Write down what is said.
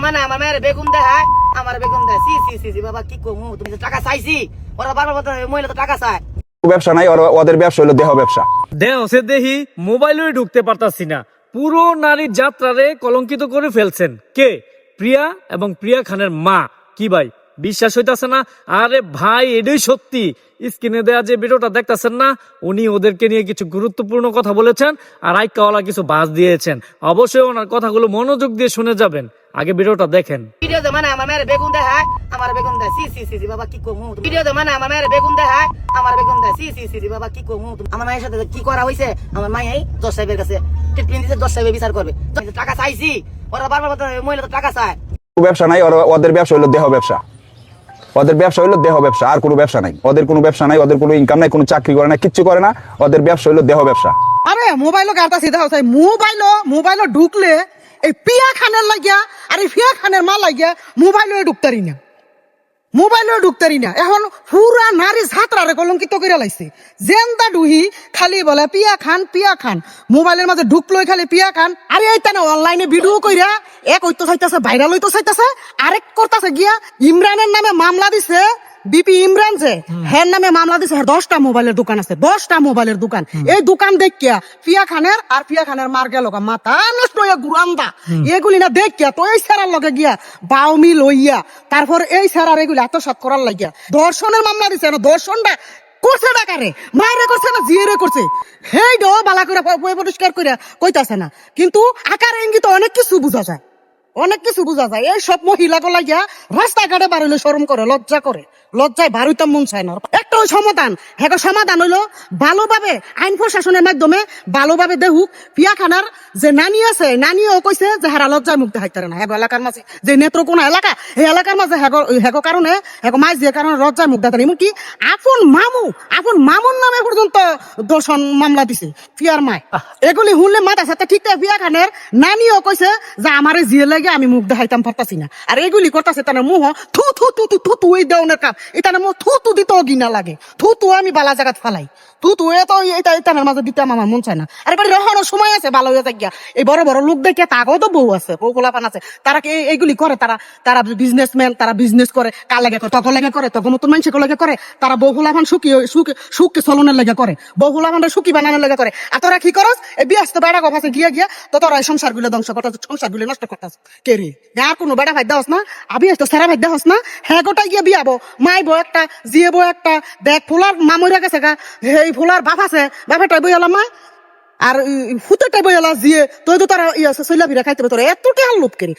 মানে আমার মায়ের বেগুন দেখায়, আমার বেগুন দেয় সি সি সি সি বাবা কি কমু, তুমি তো টাকা চাইছি, ওরা বারবার বলতে মহিলা তো টাকা চায়। ব্যবসা নাই, ওদের ব্যবসা হলো দেহ ব্যবসা। দেহ সে দেহি মোবাইলে ঢুকতে পারতাছি না। পুরো নারীর যাত্রারে কলঙ্কিত করে ফেলছেন কে? প্রিয়া এবং প্রিয়া খানের মা। কি ভাই বিশ্বাস হইতাছে না? আরে ভাই এটাই সত্যি। স্ক্রিনে দেয়া যে ভিডিওটা দেখতেছেন না, উনি ওদেরকে নিয়ে কিছু গুরুত্বপূর্ণ কথা বলেছেন আর আইকাওয়ালা কিছু বাস দিয়েছেন। অবশ্যই ওনার কথাগুলো মনোযোগ দিয়ে শুনে যাবেন। আগে ভিডিওটা দেখেন। ভিডিও মানে আমার মায়ের বেগুন দেখায়, আমার বেগুন দেয় সি সি সি সি বাবা কি কমু, ভিডিও মানে আমার মায়ের বেগুন দেখায়, আমার বেগুন দেয় সি সি সি সি বাবা কি কমু। আমার মায়ের সাথে কি করা হয়েছে, আমার মাই এই 10 সাহেবের কাছে ট্রিটমেন্ট দিতে 10 সাহেব বিচার করবে। টাকা চাইছি, ওরা বারবার বলতে মহিলা তো টাকা চায়। ব্যবসা নাই, ওদের ব্যবসা হলো দেহ ব্যবসা। ওদের ব্যবসা হলো দেহ ব্যবসা, আর কোনো ব্যবসা নাই। ওদের কোনো ব্যবসা নাই, ওদের কোনো ইনকাম নাই, কোনো চাকরি করে না, কিচ্ছু করে না। ওদের ব্যবসা হলো দেহ ব্যবসা। আরে মোবাইলও গাড়তা সিধা হচ্ছে, মোবাইলও ঢুকলে এই পিয়া খানের লাগিয়া আর এই পিয়া খানের মা লাগিয়া মোবাইলও ঢুকতারি না। এখন পুরা নারী ছাত্রারে কলঙ্কিত করে লাইছে। জেন্দা ডুহি খালি বলে পিয়া খান মোবাইলের মাঝে ঢুকলোই খালি পিয়া খান। আরে এইটা না অনলাইনে ভিডিও কইরা এক হইতো চাইতাছে, ভাইরাল হইতো চাইতাছে, আরেক করতেছে গিয়া ইমরানের নামে মামলা দিছে। বিপি ইমরান যে হ্যার নামে মামলা দিছে, 10টা মোবাইলের দোকান আছে, 10টা মোবাইলের দোকান। এই দোকান দেখিয়া পিয়া খানের মার গেল মাথা নষ্ট হইয়া গুরান্দা। এগুলি না দেখিয়া তো এই স্যারার লগে গিয়া বাউমি লইয়া তারপর এই স্যারার এগুলি আত্মসাৎ করার লাগিয়া ধর্ষণের মামলা দিছে। ধর্ষণটা করছে ডাকারে, মায়েরে করছে না জিয়েরে করছে, হেই ডো বালা করে পরিষ্কার করে কইতাছে না। কিন্তু আকার ইঙ্গিত অনেক কিছু বোঝা যায়। এই সব মহিলাকে লাগিয়া রাস্তাঘাটে বাড়িলে শরম করে, লজ্জায় বাড়িতে মন চায় না। একটা সমাধান হইলো ভালোভাবে আইন প্রশাসনের মাধ্যমে ভালোভাবে দেখুক। পিয়া খানার যে নানি আছে, নানিও কইছে যে হেরা লজ্জায় মুক্তি হাইতারে না। হেগো এলাকার মাঝে যে নেত্রকোনা এলাকা, এই এলাকার মাঝে হেগো কারণে মাছ দিয়ে কারণে লজ্জায় মুক্তি হাইতারে। এমনকি আপন মামুর নামে পর্যন্ত দর্শন মামলা দিছে পিয়ার মায়। এগুলি শুনলে মাথা সাথে ঠিক থাকে। পিয়া খানের নানিও কইছে যে আমারে জিয়ে লাগে আমি মুখ দেখাইতাম পারতাছি না। আর এগুলি করতেছে তার মুহ থু থু থু থু থু থু এই দেওয়ার কাপ। এটা মুখ থু থু দিতেও গিনা লাগে। থু আমি বালা জায়গাত ফালাই। থু এত এটার মাঝে দিতে আমার মন চায় না। আর এবার রহনের সময় আছে, ভালো হয়ে গিয়া এই বড় বড় লোক দেখে তাকেও তো বউ আছে, বউ খোলাপান আছে। তারা এইগুলি করে, তারা বিজনেসম্যান, তারা বিজনেস করে। কার লাগে করে? তখন লাগে করে, তখন নতুন মানুষের লাগে করে। তারা বউ খোলাপান সুখী চলনের লাগে করে, বউ খোলাপান সুখী বানানোর লাগে করে। আর তোরা কি করস? এই বিয়াস্ত বেড়া গফাছে গিয়া তো তোরা এই সংসার গুলো ধ্বংস করতেছ, সংসার গুলো নষ্ট করতেছ। কে রে আর কোনো বেড়া ভাই দেওয়াস না? আবি আসতো সারা ভাই দেওয়াস না? হ্যাঁ গোটাই গিয়ে বিয়াবো, মাইবো একটা, জিয়েবো একটা। দেখ ফুলার মা মরে গেছে গা, এই ফুলার বাপ আছে, বাপেটাই বই এলাম মা আর ফুতেটাই বই এলা জিয়ে, তুই তো তারা চইলা ভিড়া খাইতে তোরা এত টেহার লোভ করি।